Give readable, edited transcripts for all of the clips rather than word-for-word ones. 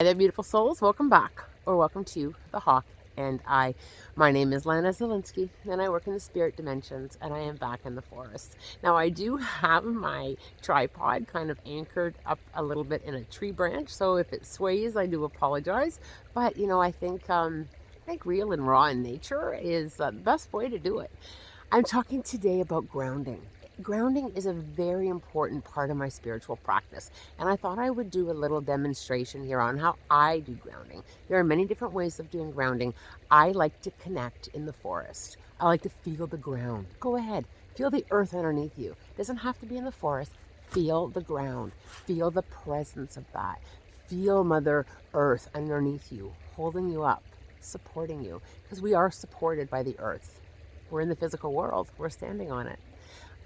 Hi there, beautiful souls. Welcome back, or welcome to The Hawk and I. My name is Lana Zielinski, and I work in the spirit dimensions, and I am back in the forest. Now, I do have my tripod kind of anchored up a little bit in a tree branch, so if it sways, I do apologize. But, I think real and raw in nature is the best way to do it. I'm talking today about grounding. Grounding is a very important part of my spiritual practice, and I thought I would do a little demonstration here on how I do grounding. There are many different ways of doing grounding. I like to connect in the forest. I like to feel the ground. Go ahead, feel the earth underneath you. It doesn't have to be in the forest. Feel the ground. Feel the presence of that. Feel Mother Earth underneath you, holding you up, supporting you, because we are supported by the earth. We're in the physical world. We're standing on it.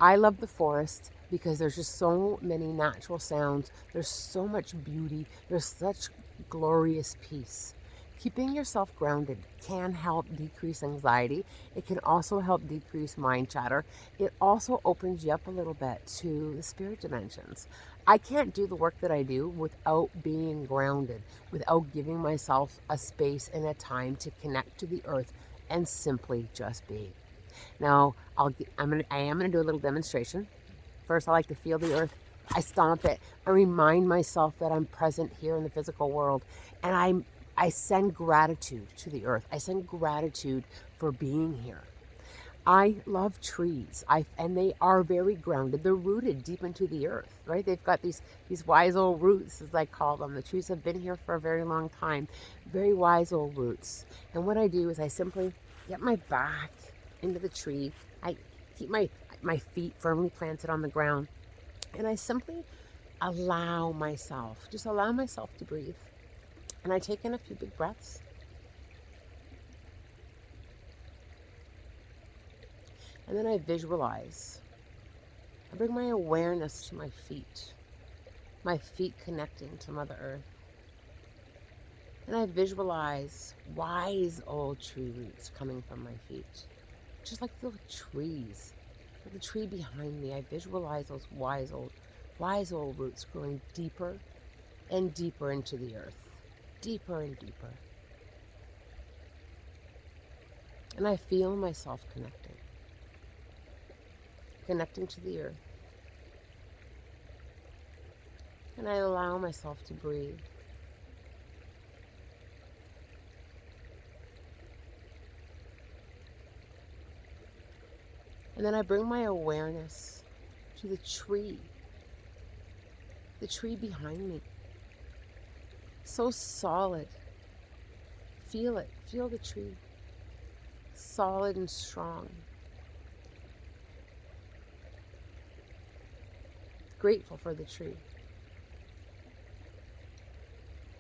I love the forest because there's just so many natural sounds. There's so much beauty. There's such glorious peace. Keeping yourself grounded can help decrease anxiety. It can also help decrease mind chatter. It also opens you up a little bit to the spirit dimensions. I can't do the work that I do without being grounded, without giving myself a space and a time to connect to the earth and simply just be. Now, I am gonna do a little demonstration. First, I like to feel the earth. I stomp it. I remind myself that I'm present here in the physical world, and I send gratitude to the earth. I send gratitude for being here. I love trees. And they are very grounded. They're rooted deep into the earth, right? They've got these wise old roots, as I call them. The trees have been here for a very long time. Very wise old roots. And what I do is I simply get my back into the tree. I keep my feet firmly planted on the ground, and I simply just allow myself to breathe. And I take in a few big breaths. And then I visualize. I bring my awareness to my feet connecting to Mother Earth. And I visualize wise old tree roots coming from my feet, just like little trees. Like the tree behind me, I visualize those wise old roots growing deeper and deeper into the earth, deeper and deeper. And I feel myself connecting to the earth. And I allow myself to breathe. And then I bring my awareness to the tree behind me. So solid. Feel it. Feel the tree. Solid and strong. Grateful for the tree.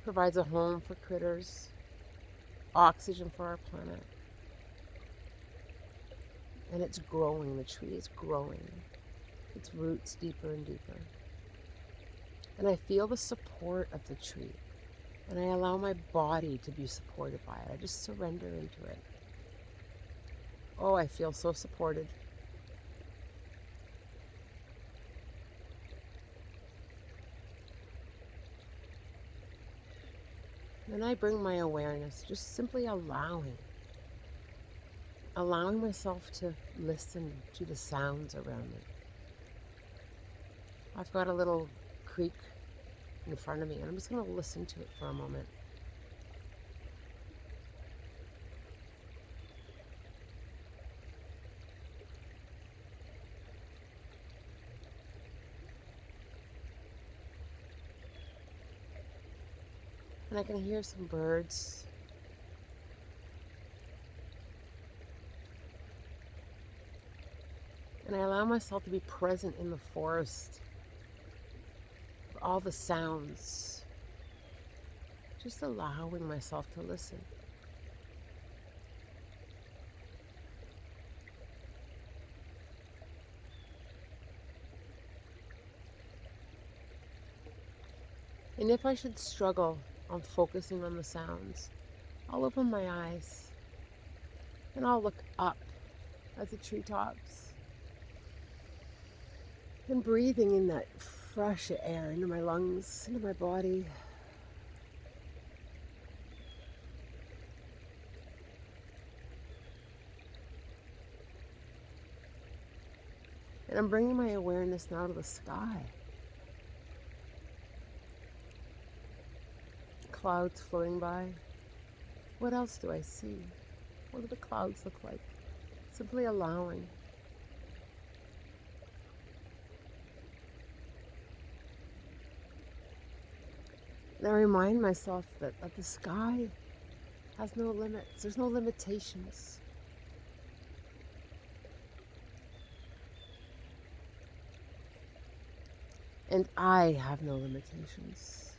Provides a home for critters, oxygen for our planet. And it's growing. The tree is growing. Its roots deeper and deeper. And I feel the support of the tree. And I allow my body to be supported by it. I just surrender into it. Oh, I feel so supported. Then I bring my awareness, just simply allowing myself to listen to the sounds around me. I've got a little creek in front of me, and I'm just going to listen to it for a moment. And I can hear some birds. And I allow myself to be present in the forest with all the sounds, just allowing myself to listen. And if I should struggle on focusing on the sounds, I'll open my eyes and I'll look up at the treetops and breathing in that fresh air into my lungs, into my body. And I'm bringing my awareness now to the sky. Clouds floating by. What else do I see? What do the clouds look like? Simply allowing. And I remind myself that the sky has no limits. There's no limitations. And I have no limitations.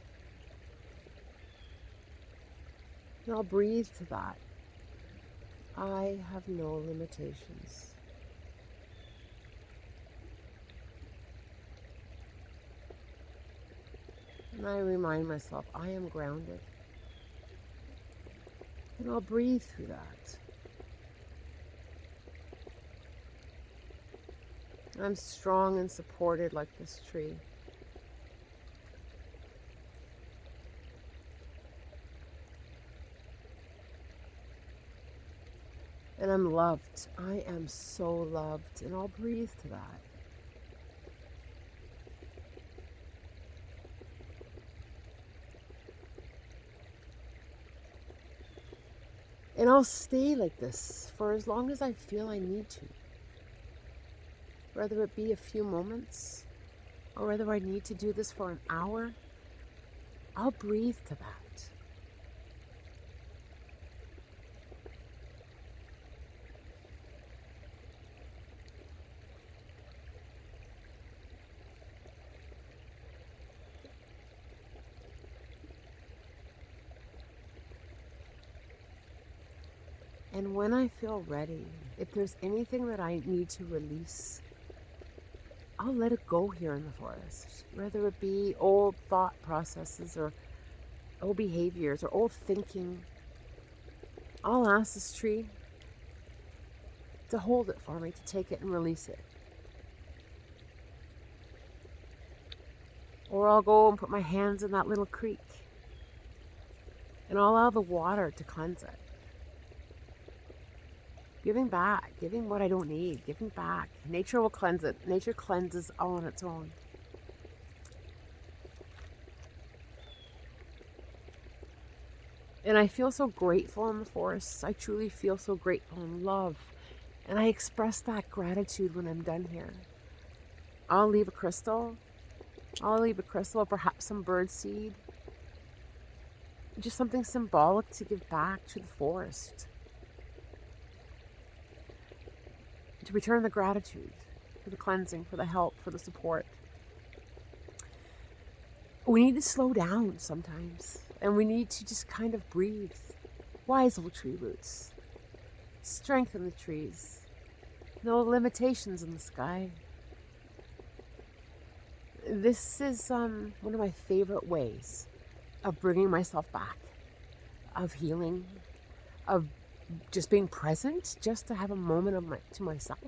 And I'll breathe to that. I have no limitations. And I remind myself I am grounded. And I'll breathe through that. I'm strong and supported like this tree. And I'm loved. I am so loved. And I'll breathe to that. And I'll stay like this for as long as I feel I need to. Whether it be a few moments, or whether I need to do this for an hour, I'll breathe to that. And when I feel ready, if there's anything that I need to release, I'll let it go here in the forest. Whether it be old thought processes or old behaviors or old thinking, I'll ask this tree to hold it for me, to take it and release it. Or I'll go and put my hands in that little creek and I'll allow the water to cleanse it. Giving back, giving what I don't need, giving back. Nature will cleanse it. Nature cleanses all on its own. And I feel so grateful in the forests. I truly feel so grateful and love. And I express that gratitude when I'm done here. I'll leave a crystal. Or perhaps some bird seed. Just something symbolic to give back to the forest. To return the gratitude, for the cleansing, for the help, for the support. We need to slow down sometimes, and we need to just kind of breathe. Wise old tree roots. Strengthen the trees. No limitations in the sky. This is one of my favorite ways of bringing myself back, of healing, of just being present, just to have a moment to myself.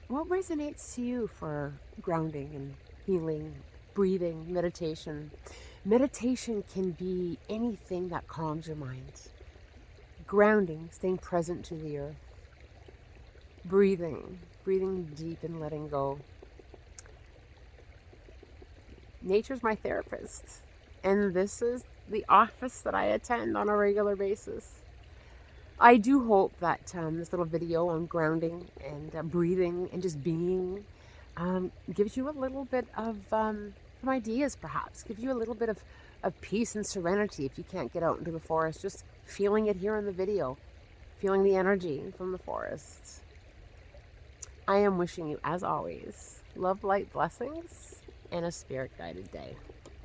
What resonates to you for grounding and healing, breathing, meditation? Meditation can be anything that calms your mind. Grounding, staying present to the earth. Breathing deep and letting go. Nature's my therapist, and this is the office that I attend on a regular basis. I do hope that this little video on grounding and breathing and just being gives you a little bit of some ideas, perhaps. Gives you a little bit of peace and serenity if you can't get out into the forest. Just feeling it here in the video. Feeling the energy from the forest. I am wishing you, as always, love, light, blessings, and a spirit-guided day.